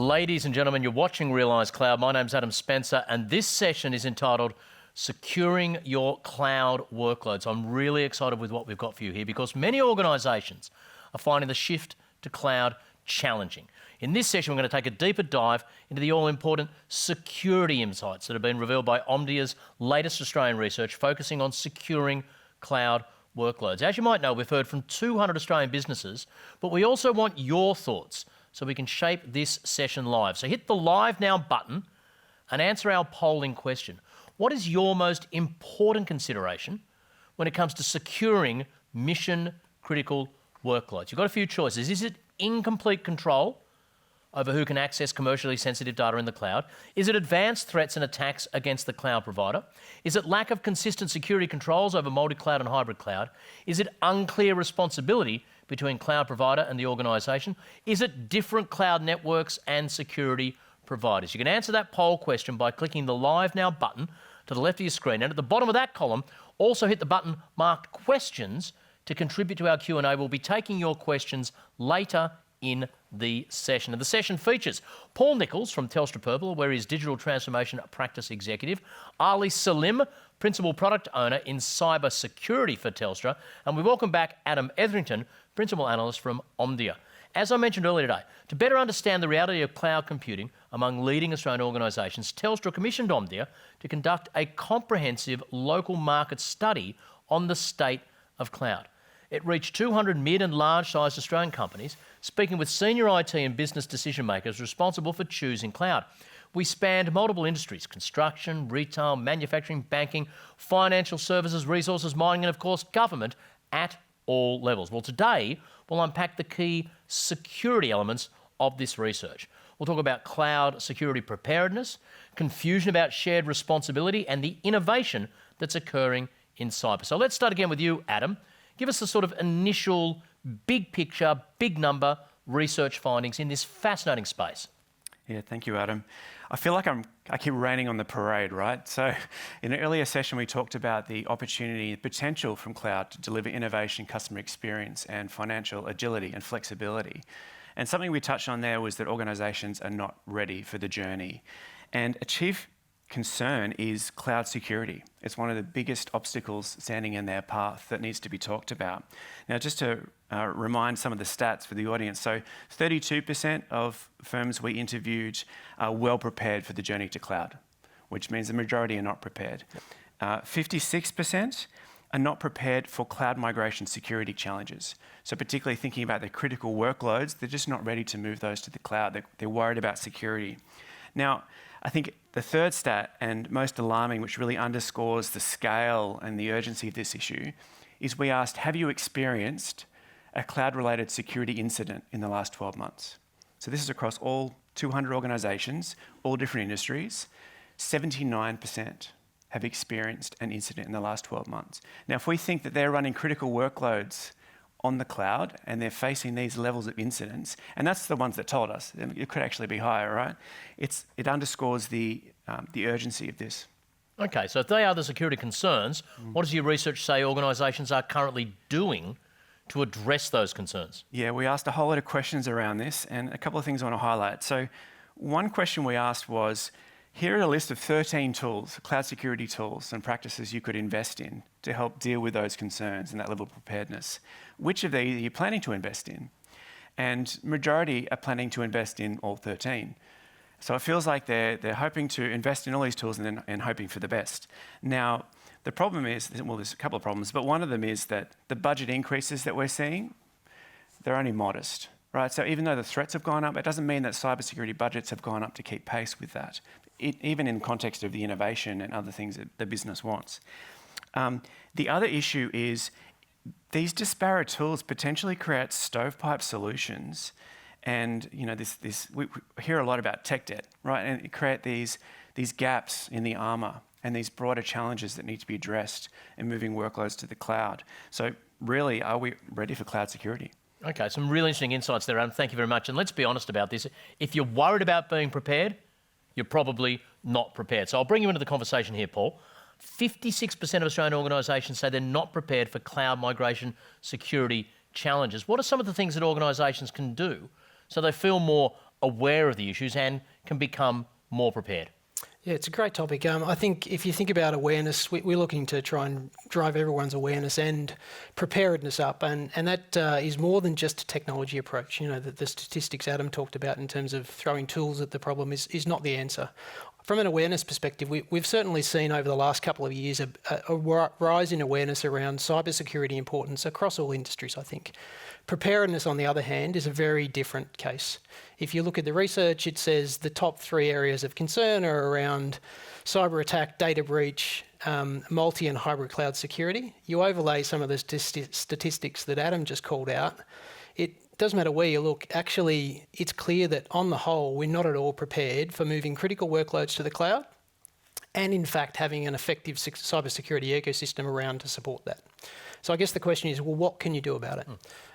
Ladies and gentlemen, you're watching Realise Cloud. My name's Adam Spencer, and this session is entitled Securing Your Cloud Workloads. I'm really excited with what we've got for you here because many organisations are finding the shift to cloud challenging. In this session, we're going to take a deeper dive into the all-important security insights that have been revealed by Omdia's latest Australian research focusing on securing cloud workloads. As you might know, we've heard from 200 Australian businesses, but we also want your thoughts so we can shape this session live. So hit the Live Now button and answer our polling question. What is your most important consideration when it comes to securing mission-critical workloads? You've got a few choices. Is it incomplete control over who can access commercially sensitive data in the cloud? Is it advanced threats and attacks against the cloud provider? Is it lack of consistent security controls over multi-cloud and hybrid cloud? Is it unclear responsibility between cloud provider and the organisation? Is it different cloud networks and security providers? You can answer that poll question by clicking the Live Now button to the left of your screen, and at the bottom of that column, also hit the button marked Questions to contribute to our Q&A. We'll be taking your questions later in the session. And the session features Paul Nichols from Telstra Purple, where he's Digital Transformation Practice Executive, Ali Salim, Principal Product Owner in Cyber Security for Telstra, and we welcome back Adam Etherington, Principal Analyst from Omdia. As I mentioned earlier today, to better understand the reality of cloud computing among leading Australian organisations, Telstra commissioned Omdia to conduct a comprehensive local market study on the state of cloud. It reached 200 mid and large-sized Australian companies, speaking with senior IT and business decision-makers responsible for choosing cloud. We spanned multiple industries: construction, retail, manufacturing, banking, financial services, resources, mining, and of course, government at all levels. Well, today, we'll unpack the key security elements of this research. We'll talk about cloud security preparedness, confusion about shared responsibility, and the innovation that's occurring in cyber. So let's start again with you, Adam. Give us the sort of initial big picture, big number research findings in this fascinating space. Yeah, thank you, Adam. I feel like I keep raining on the parade, right? So in an earlier session, we talked about the opportunity, the potential from cloud to deliver innovation, customer experience, and financial agility and flexibility. And something we touched on there was that organisations are not ready for the journey. And a chief concern is cloud security. It's one of the biggest obstacles standing in their path that needs to be talked about. Now, just to remind some of the stats for the audience, so 32% of firms we interviewed are well prepared for the journey to cloud, which means the majority are not prepared. 56% are not prepared for cloud migration security challenges. So particularly thinking about the critical workloads, they're just not ready to move those to the cloud. They're worried about security. Now, I think the third stat, and most alarming, which really underscores the scale and the urgency of this issue, is we asked, have you experienced a cloud-related security incident in the last 12 months? So this is across all 200 organisations, all different industries. 79% have experienced an incident in the last 12 months. Now, if we think that they're running critical workloads on the cloud and they're facing these levels of incidents, and that's the ones that told us, it could actually be higher, right? It underscores the urgency of this. Okay, so if they are the security concerns, what does your research say organisations are currently doing to address those concerns? Yeah, we asked a whole lot of questions around this, and a couple of things I want to highlight. So one question we asked was, here are a list of 13 tools, cloud security tools and practices you could invest in to help deal with those concerns and that level of preparedness. Which of these are you planning to invest in? And majority are planning to invest in all 13. So it feels like they're hoping to invest in all these tools and hoping for the best. Now, the problem is, well, there's a couple of problems, but one of them is that the budget increases that we're seeing, they're only modest, right? So even though the threats have gone up, it doesn't mean that cybersecurity budgets have gone up to keep pace with that, even in context of the innovation and other things that the business wants. The other issue is these disparate tools potentially create stovepipe solutions, and we hear a lot about tech debt, right? And it create these gaps in the armour and these broader challenges that need to be addressed in moving workloads to the cloud. So really, are we ready for cloud security? Okay, some really interesting insights there, Adam. Thank you very much. And let's be honest about this. If you're worried about being prepared, you're probably not prepared. So I'll bring you into the conversation here, Paul. 56% of Australian organisations say they're not prepared for cloud migration security challenges. What are some of the things that organisations can do so they feel more aware of the issues and can become more prepared? Yeah, it's a great topic. I think if you think about awareness, we're looking to try and drive everyone's awareness and preparedness up, and that is more than just a technology approach. You know, the statistics Adam talked about in terms of throwing tools at the problem is not the answer. From an awareness perspective, we've certainly seen over the last couple of years a rise in awareness around cybersecurity importance across all industries, I think. Preparedness, on the other hand, is a very different case. If you look at the research, it says the top 3 areas of concern are around cyber attack, data breach, multi and hybrid cloud security. You overlay some of the statistics that Adam just called out, it doesn't matter where you look, actually it's clear that on the whole we're not at all prepared for moving critical workloads to the cloud and in fact having an effective cybersecurity ecosystem around to support that. So I guess the question is, well, what can you do about it?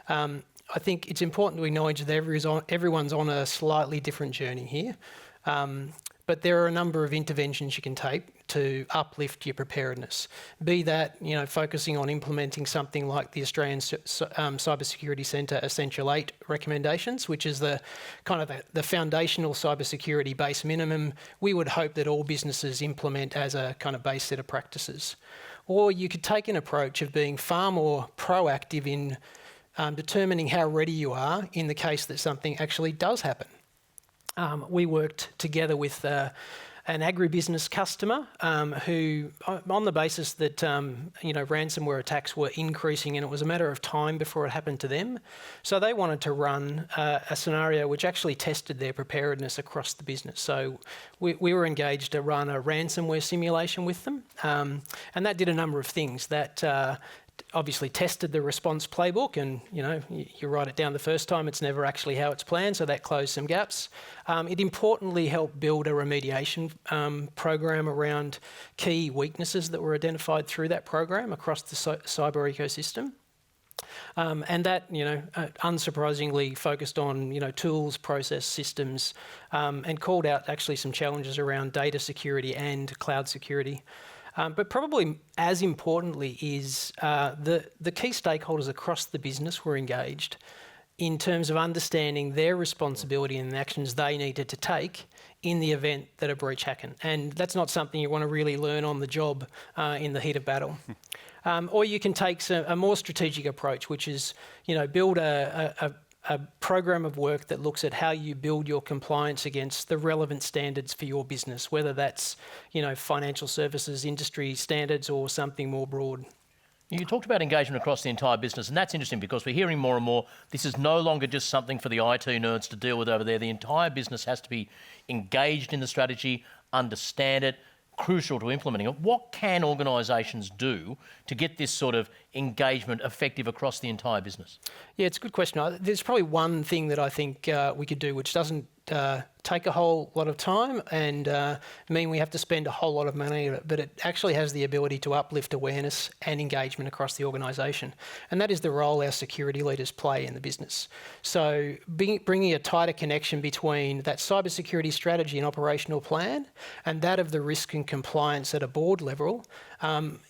I think it's important to acknowledge that everyone's on a slightly different journey here. But there are a number of interventions you can take to uplift your preparedness. Be that, you know, focusing on implementing something like the Australian Cybersecurity Centre Essential 8 recommendations, which is the kind of the foundational cybersecurity base minimum we would hope that all businesses implement as a kind of base set of practices. Or you could take an approach of being far more proactive in determining how ready you are in the case that something actually does happen. We worked together with an agribusiness customer who, on the basis that ransomware attacks were increasing and it was a matter of time before it happened to them, so they wanted to run a scenario which actually tested their preparedness across the business. So we were engaged to run a ransomware simulation with them, and that did a number of things. That obviously tested the response playbook, and you write it down the first time, it's never actually how it's planned, so that closed some gaps. It importantly helped build a remediation program around key weaknesses that were identified through that program across the cyber ecosystem. And that, unsurprisingly focused on, tools, process, systems, and called out actually some challenges around data security and cloud security. But probably as importantly is the key stakeholders across the business were engaged in terms of understanding their responsibility and the actions they needed to take in the event that a breach happened. And that's not something you want to really learn on the job in the heat of battle. Or you can take a more strategic approach, which is, build a program of work that looks at how you build your compliance against the relevant standards for your business, whether that's, financial services, industry standards, or something more broad. You talked about engagement across the entire business, and that's interesting because we're hearing more and more this is no longer just something for the IT nerds to deal with over there. The entire business has to be engaged in the strategy, understand it, crucial to implementing it. What can organisations do to get this sort of engagement effective across the entire business? Yeah, it's a good question. There's probably one thing that I think we could do which doesn't take a whole lot of time and mean we have to spend a whole lot of money, but it actually has the ability to uplift awareness and engagement across the organisation. And that is the role our security leaders play in the business. So bringing a tighter connection between that cybersecurity strategy and operational plan and that of the risk and compliance at a board level,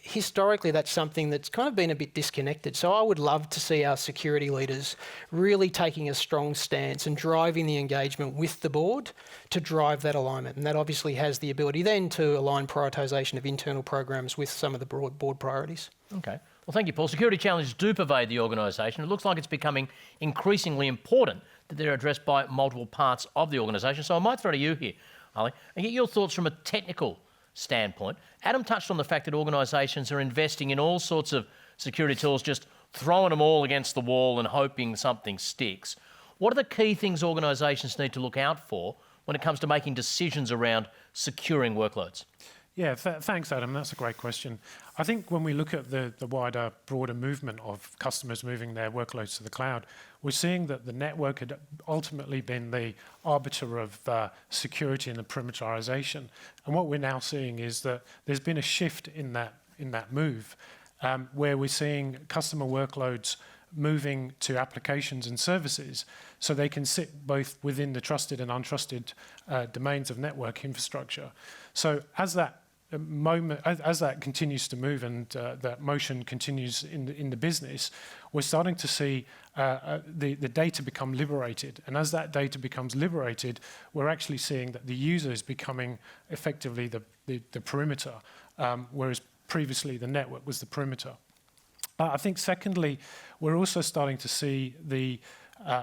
historically that's something that's kind of been a bit disconnected. So I would love to see our security leaders really taking a strong stance and driving the engagement with the board to drive that alignment. And that obviously has the ability then to align prioritisation of internal programs with some of the broad board priorities. Okay. Well, thank you, Paul. Security challenges do pervade the organisation. It looks like it's becoming increasingly important that they're addressed by multiple parts of the organisation. So I might throw to you here, Ali, and get your thoughts from a technical standpoint. Adam touched on the fact that organisations are investing in all sorts of security tools, just throwing them all against the wall and hoping something sticks. What are the key things organisations need to look out for when it comes to making decisions around securing workloads? Yeah, thanks, Adam. That's a great question. I think when we look at the wider, broader movement of customers moving their workloads to the cloud, we're seeing that the network had ultimately been the arbiter of security and the perimeterization. And what we're now seeing is that there's been a shift in that move, where we're seeing customer workloads moving to applications and services so they can sit both within the trusted and untrusted domains of network infrastructure. So as that moment, as that continues to move and that motion continues in the business, we're starting to see the data become liberated. And as that data becomes liberated, we're actually seeing that the user is becoming effectively the perimeter, whereas previously the network was the perimeter. I think secondly, we're also starting to see the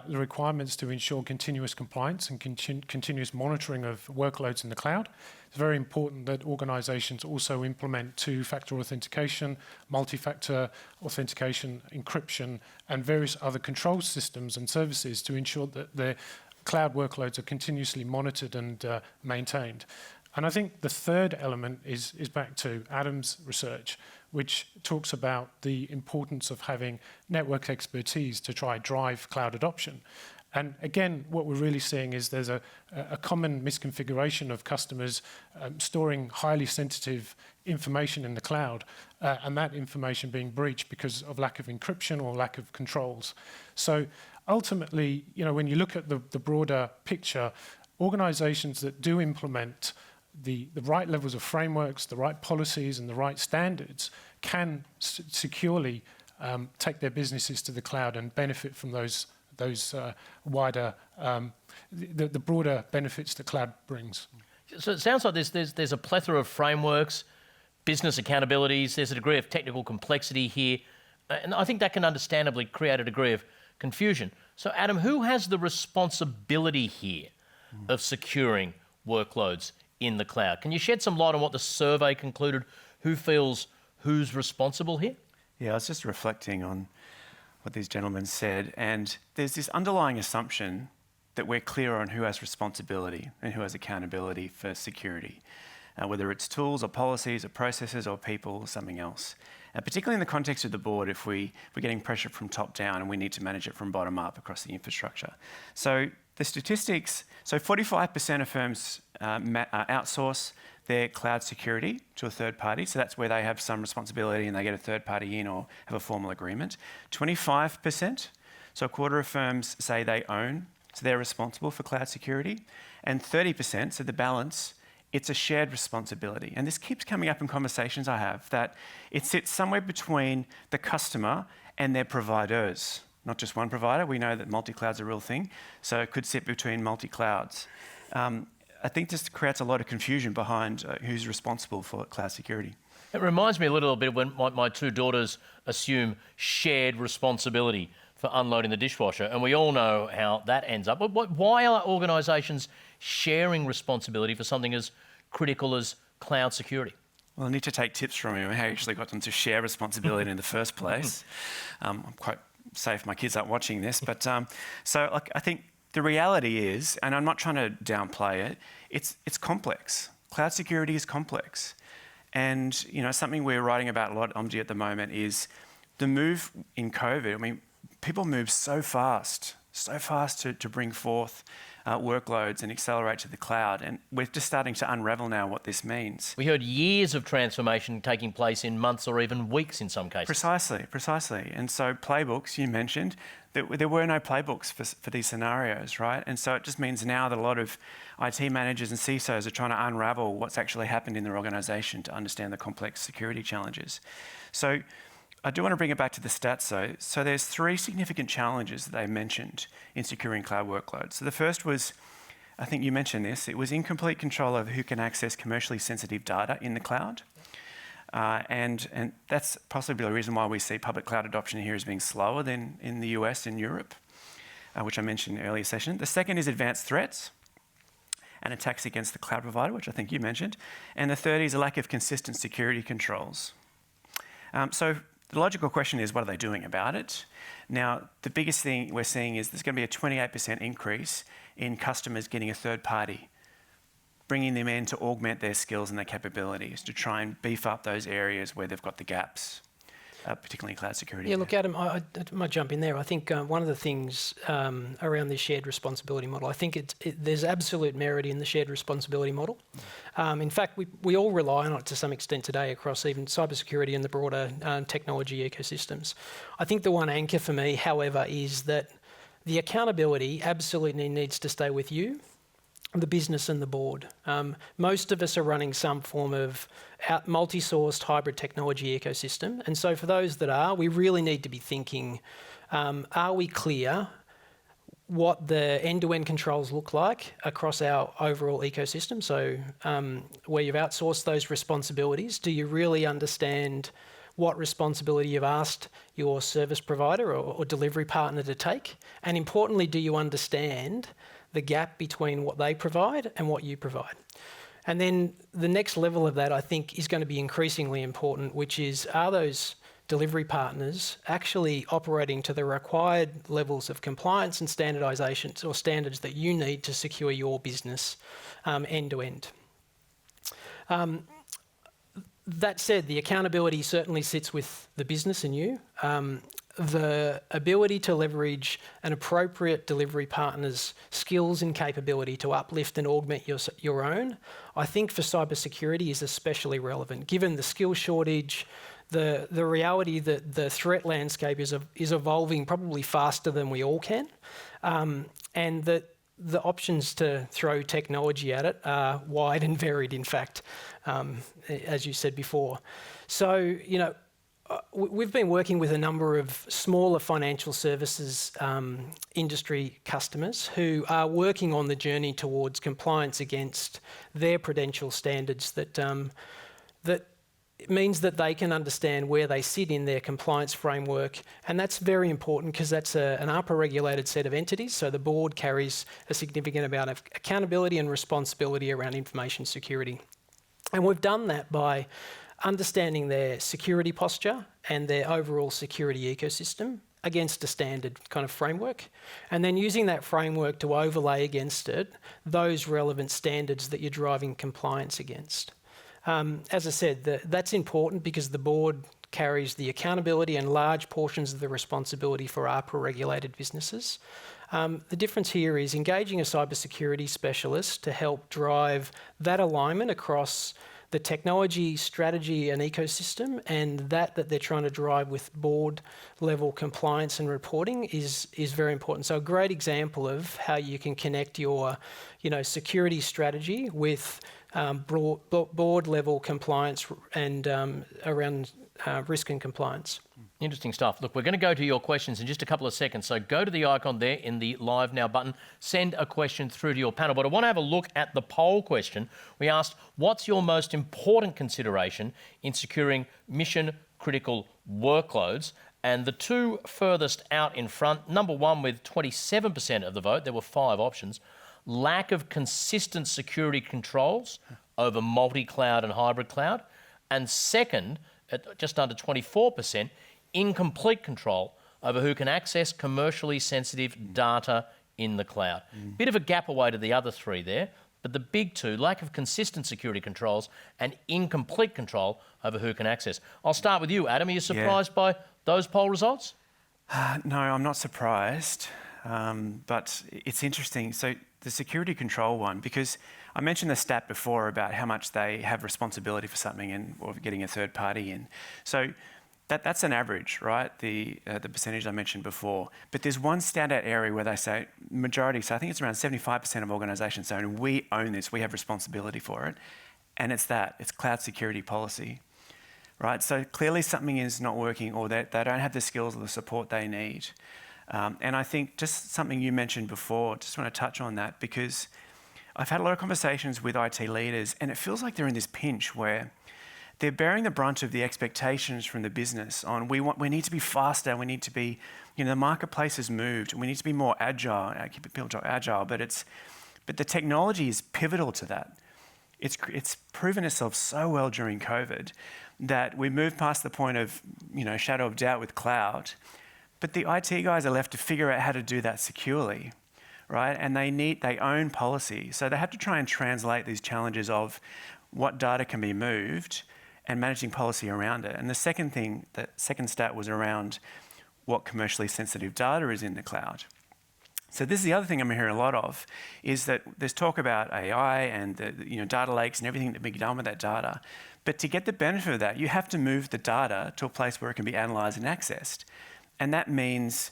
requirements to ensure continuous compliance and continuous monitoring of workloads in the cloud. It's very important that organizations also implement two-factor authentication, multi-factor authentication, encryption, and various other control systems and services to ensure that their cloud workloads are continuously monitored and maintained. And I think the third element is back to Adam's research, which talks about the importance of having network expertise to try drive cloud adoption. And again, what we're really seeing is there's a common misconfiguration of customers storing highly sensitive information in the cloud, and that information being breached because of lack of encryption or lack of controls. So ultimately, when you look at the broader picture, organizations that do implement the right levels of frameworks, the right policies and the right standards can securely take their businesses to the cloud and benefit from those wider, the broader benefits that cloud brings. So it sounds like there's a plethora of frameworks, business accountabilities, there's a degree of technical complexity here, and I think that can understandably create a degree of confusion. So Adam, who has the responsibility here of securing workloads in the cloud? Can you shed some light on what the survey concluded? Who feels who's responsible here? Yeah, I was just reflecting on what these gentlemen said, and there's this underlying assumption that we're clear on who has responsibility and who has accountability for security, whether it's tools or policies or processes or people or something else. Particularly in the context of the board, if we're getting pressure from top down and we need to manage it from bottom up across the infrastructure. So the statistics, 45% of firms outsource their cloud security to a third party. So that's where they have some responsibility and they get a third party in or have a formal agreement. 25%, so a quarter of firms say they own, so they're responsible for cloud security. And 30%, so the balance, it's a shared responsibility. And this keeps coming up in conversations I have, that it sits somewhere between the customer and their providers. Not just one provider. We know that multi-cloud's a real thing, so it could sit between multi-clouds. I think this creates a lot of confusion behind who's responsible for cloud security. It reminds me a little bit when my two daughters assume shared responsibility for unloading the dishwasher, and we all know how that ends up. But why are organisations sharing responsibility for something as critical as cloud security? Well, I need to take tips from you on how you actually got them to share responsibility in the first place. I'm quite safe my kids aren't watching this, but I think the reality is, and I'm not trying to downplay it, it's complex. Cloud security is complex. And something we're writing about a lot at Omdia at the moment is the move in COVID. I mean, people move so fast to bring forth workloads and accelerate to the cloud. And we're just starting to unravel now what this means. We heard years of transformation taking place in months or even weeks in some cases. Precisely. And so playbooks, you mentioned, there were no playbooks for these scenarios, right? And so it just means now that a lot of IT managers and CISOs are trying to unravel what's actually happened in their organisation to understand the complex security challenges. So I do want to bring it back to the stats though. So there's 3 significant challenges that they mentioned in securing cloud workloads. So the first was, I think you mentioned this, it was incomplete control over who can access commercially sensitive data in the cloud. And that's possibly the reason why we see public cloud adoption here as being slower than in the US and Europe, which I mentioned in the earlier session. The second is advanced threats and attacks against the cloud provider, which I think you mentioned. And the third is a lack of consistent security controls. So the logical question is, what are they doing about it? Now, the biggest thing we're seeing is there's going to be a 28% increase in customers getting a third party, bringing them in to augment their skills and their capabilities, to try and beef up those areas where they've got the gaps, particularly in cloud security. Yeah, look, Adam, I might jump in there. I think one of the things around this shared responsibility model, I think there's absolute merit in the shared responsibility model. In fact, we all rely on it to some extent today across even cybersecurity and the broader technology ecosystems. I think the one anchor for me, however, is that the accountability absolutely needs to stay with you the business and the board. Most of us are running some form of multi-sourced hybrid technology ecosystem. And so for those that are, we really need to be thinking, are we clear what the end-to-end controls look like across our overall ecosystem? So where you've outsourced those responsibilities, do you really understand what responsibility you've asked your service provider or delivery partner to take? And importantly, do you understand the gap between what they provide and what you provide? And then the next level of that, I think, is going to be increasingly important, which is, are those delivery partners actually operating to the required levels of compliance and standardizations or standards that you need to secure your business end to end? That said, the accountability certainly sits with the business and you. The ability to leverage an appropriate delivery partner's skills and capability to uplift and augment your own, I think for cybersecurity is especially relevant, given the skill shortage, the reality that the threat landscape is evolving probably faster than we all can, and that the options to throw technology at it are wide and varied, in fact, as you said before. So, we've been working with a number of smaller financial services industry customers who are working on the journey towards compliance against their prudential standards that means that they can understand where they sit in their compliance framework. And that's very important because that's an APRA-regulated set of entities. So the board carries a significant amount of accountability and responsibility around information security. And we've done that by understanding their security posture and their overall security ecosystem against a standard kind of framework, and then using that framework to overlay against it those relevant standards that you're driving compliance against. As I said, that's important because the board carries the accountability and large portions of the responsibility for APRA-regulated businesses. The difference here is engaging a cybersecurity specialist to help drive that alignment across the technology, strategy and ecosystem, and that they're trying to drive with board level compliance and reporting is very important. So a great example of how you can connect your security strategy with board level compliance and around risk and compliance. Interesting stuff. Look, we're going to go to your questions in just a couple of seconds. So go to the icon there in the Live Now button, send a question through to your panel. But I want to have a look at the poll question. We asked, what's your most important consideration in securing mission-critical workloads? And the two furthest out in front, number one with 27% of the vote, there were 5 options, lack of consistent security controls over multi-cloud and hybrid cloud. And second, at just under 24%, incomplete control over who can access commercially sensitive data in the cloud. Bit of a gap away to the other 3 there, but the big 2, lack of consistent security controls and incomplete control over who can access. I'll start with you, Adam. Are you surprised by those poll results? No, I'm not surprised, but it's interesting. So the security control one, because I mentioned the stat before about how much they have responsibility for something or getting a third party in. So that's an average, right? The percentage I mentioned before. But there's one standout area where they say majority, so I think it's around 75% of organisations say, we own this, we have responsibility for it. And it's cloud security policy, right? So clearly something is not working or they don't have the skills or the support they need. And I think just something you mentioned before, just want to touch on that because I've had a lot of conversations with IT leaders and it feels like they're in this pinch where they're bearing the brunt of the expectations from the business on we need to be faster, we need to be, the marketplace has moved, we need to be more agile. I keep people talking agile, but the technology is pivotal to that. It's proven itself so well during COVID that we moved past the point of, shadow of doubt with cloud, but the IT guys are left to figure out how to do that securely, right? And they own policy. So they have to try and translate these challenges of what data can be moved and managing policy around it. And the second stat was around what commercially sensitive data is in the cloud. So this is the other thing I'm hearing a lot of, is that there's talk about AI and the data lakes and everything that can be done with that data. But to get the benefit of that, you have to move the data to a place where it can be analysed and accessed. And that means,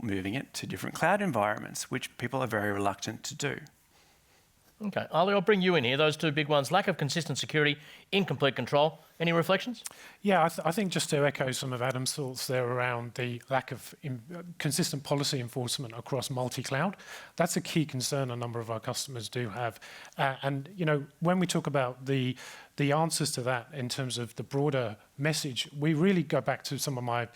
moving it to different cloud environments, which people are very reluctant to do. Okay, Ali, I'll bring you in here. Those two big ones, lack of consistent security, incomplete control. Any reflections? Yeah, I think just to echo some of Adam's thoughts there around the lack of consistent policy enforcement across multi-cloud, that's a key concern a number of our customers do have. And, you know, when we talk about the answers to that in terms of the broader message, we really go back to some of my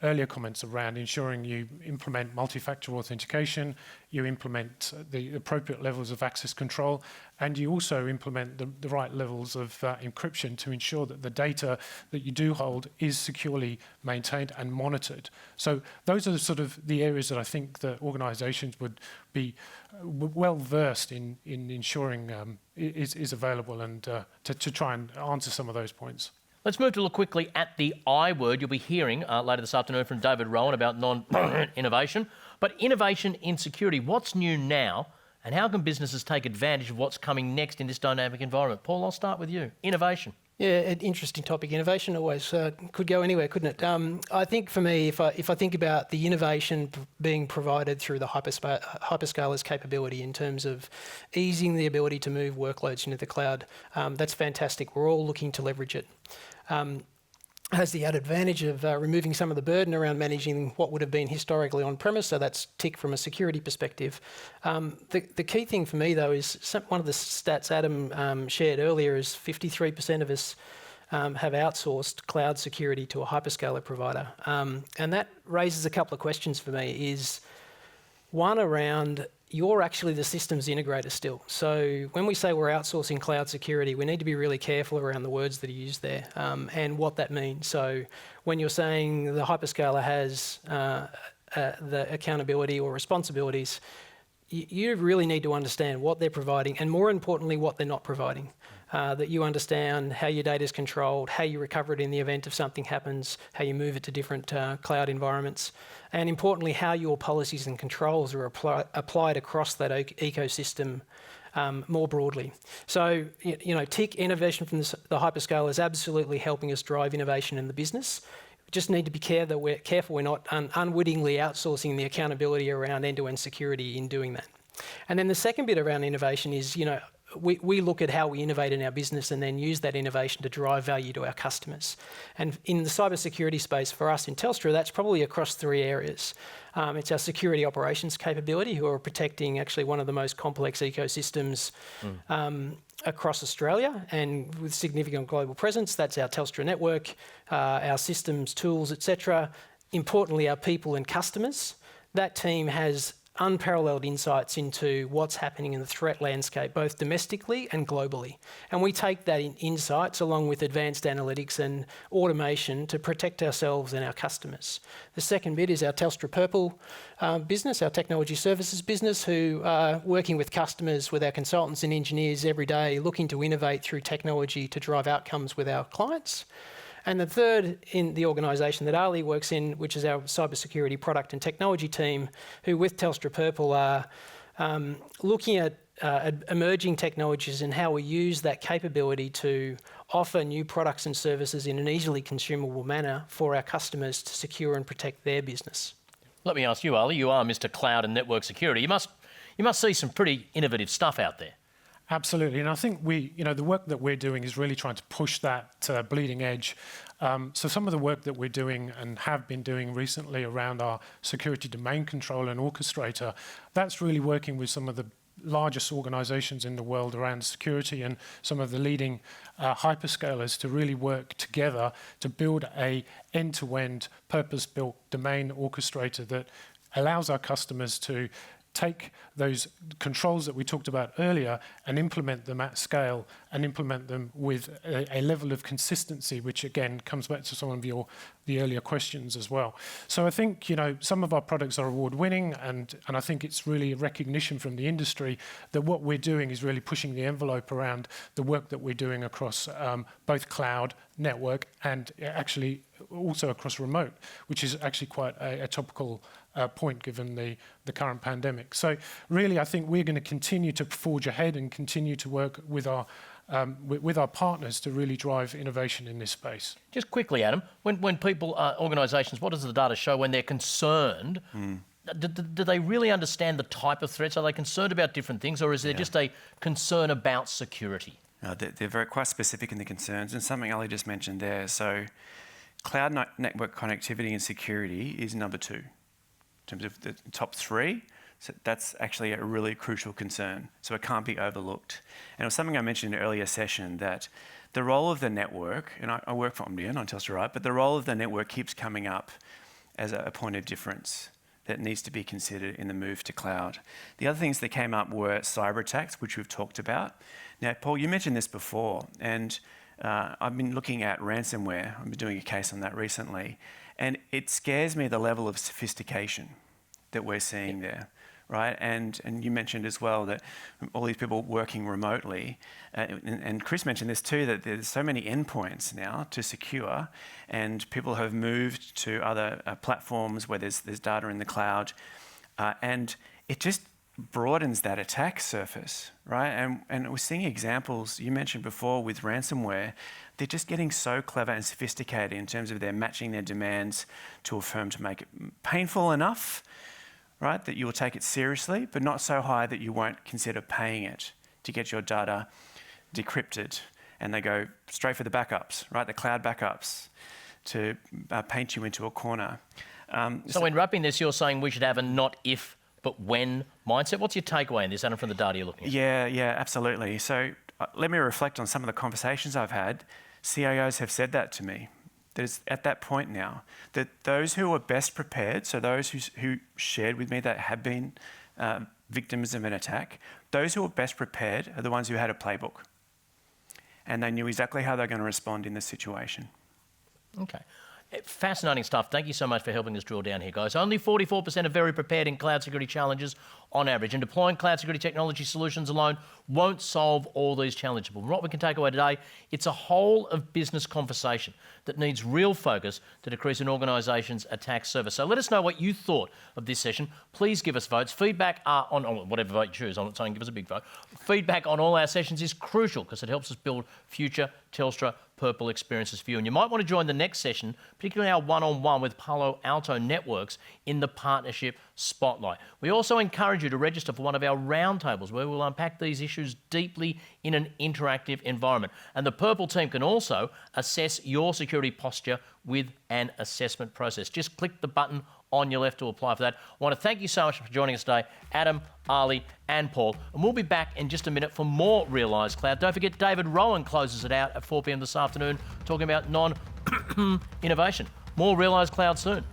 earlier comments around ensuring you implement multi-factor authentication, you implement the appropriate levels of access control, and you also implement the right levels of encryption to ensure that the data that you do hold is securely maintained and monitored. So those are sort of the areas that I think that organisations would be well versed in ensuring is available and to try and answer some of those points. Let's move to look quickly at the I word. You'll be hearing later this afternoon from David Rowan about non-innovation. But innovation in security, what's new now? And how can businesses take advantage of what's coming next in this dynamic environment? Paul, I'll start with you. Innovation. Yeah, an interesting topic. Innovation always could go anywhere, couldn't it? I think for me, if I think about the innovation being provided through the hyperscalers capability in terms of easing the ability to move workloads into the cloud, that's fantastic. We're all looking to leverage it. Has the added advantage of removing some of the burden around managing what would have been historically on-premise, so that's tick from a security perspective. The key thing for me, though, is one of the stats Adam shared earlier is 53% of us have outsourced cloud security to a hyperscaler provider. And that raises a couple of questions for me, is one around you're actually the systems integrator still. So when we say we're outsourcing cloud security, we need to be really careful around the words that are used there and what that means. So when you're saying the hyperscaler has the accountability or responsibilities, you really need to understand what they're providing and, more importantly, what they're not providing. That you understand how your data is controlled, how you recover it in the event of something happens, how you move it to different cloud environments, and importantly, how your policies and controls are applied across that ecosystem more broadly. So, you know, TIC innovation from the hyperscaler is absolutely helping us drive innovation in the business. We just need to be careful we're not unwittingly outsourcing the accountability around end-to-end security in doing that. And then the second bit around innovation is, you know, we look at how we innovate in our business and then use that innovation to drive value to our customers. And in the cybersecurity space for us in Telstra, that's probably across three areas. It's our security operations capability, who are protecting actually one of the most complex ecosystems across Australia and with significant global presence. That's our Telstra network, our systems, tools, etc. Importantly, our people and customers. That team has unparalleled insights into what's happening in the threat landscape, both domestically and globally. And we take that insights along with advanced analytics and automation to protect ourselves and our customers. The second bit is our Telstra Purple business, our technology services business, who are working with customers, with our consultants and engineers every day, looking to innovate through technology to drive outcomes with our clients. And the third in the organisation that Ali works in, which is our cybersecurity product and technology team, who with Telstra Purple are looking at emerging technologies and how we use that capability to offer new products and services in an easily consumable manner for our customers to secure and protect their business. Let me ask you, Ali, you are Mr. Cloud and Network Security. You must see some pretty innovative stuff out there. Absolutely, and I think the work that we're doing is really trying to push that bleeding edge. So some of the work that we're doing and have been doing recently around our security domain controller and orchestrator, that's really working with some of the largest organisations in the world around security and some of the leading hyperscalers to really work together to build a end-to-end purpose-built domain orchestrator that allows our customers to take those controls that we talked about earlier and implement them at scale and implement them with a level of consistency, which again comes back to some of the earlier questions as well. So I think, you know, some of our products are award-winning, and I think it's really a recognition from the industry that what we're doing is really pushing the envelope around the work that we're doing across both cloud, network, and actually also across remote, which is actually quite a topical point given the current pandemic. So really, I think we're going to continue to forge ahead and continue to work with our partners to really drive innovation in this space. Just quickly, Adam, when people, organisations, what does the data show when they're concerned do they really understand the type of threats? Are they concerned about different things, or is there just a concern about security? No, they're very quite specific in the concerns, and something Ali just mentioned there. So cloud network connectivity and security is number 2 in terms of the top 3. So that's actually a really crucial concern. So it can't be overlooked. And it was something I mentioned in an earlier session, that the role of the network, and I work for Omdia, not Telstra, right? But the role of the network keeps coming up as a point of difference that needs to be considered in the move to cloud. The other things that came up were cyber attacks, which we've talked about. Now, Paul, you mentioned this before, and I've been looking at ransomware. I've been doing a case on that recently, and it scares me the level of sophistication that we're seeing there. Right, and you mentioned as well that all these people working remotely, and Chris mentioned this too, that there's so many endpoints now to secure, and people have moved to other platforms where there's data in the cloud, and it just broadens that attack surface, right? And we're seeing examples you mentioned before with ransomware. They're just getting so clever and sophisticated in terms of their matching their demands to a firm to make it painful enough, right, that you will take it seriously, but not so high that you won't consider paying it to get your data decrypted. And they go straight for the backups, right, the cloud backups, to paint you into a corner. So in wrapping this, you're saying we should have a not if, but when mindset. What's your takeaway in this, Adam, from the data you're looking at? Yeah, absolutely. So let me reflect on some of the conversations I've had. CIOs have said that to me. There's at that point now that those who are best prepared, so those who shared with me that have been victims of an attack, those who are best prepared are the ones who had a playbook. And they knew exactly how they're going to respond in this situation. Okay. Fascinating stuff. Thank you so much for helping us drill down here, guys. Only 44% are very prepared in cloud security challenges on average, and deploying cloud security technology solutions alone won't solve all these challenges. But what we can take away today, it's a whole of business conversation that needs real focus to decrease an organisation's attack surface. So let us know what you thought of this session. Please give us votes. Feedback on whatever vote you choose. I'm not saying give us a big vote. Feedback on all our sessions is crucial because it helps us build future Telstra Purple experiences for you. And you might want to join the next session, particularly our one-on-one with Palo Alto Networks in the Partnership Spotlight. We also encourage you to register for one of our roundtables where we'll unpack these issues deeply in an interactive environment. And the Purple team can also assess your security posture with an assessment process. Just click the button on your left to apply for that. I want to thank you so much for joining us today, Adam, Ali and Paul. And we'll be back in just a minute for more Realise Cloud. Don't forget, David Rowan closes it out at 4 p.m. this afternoon, talking about non-innovation. More Realise Cloud soon.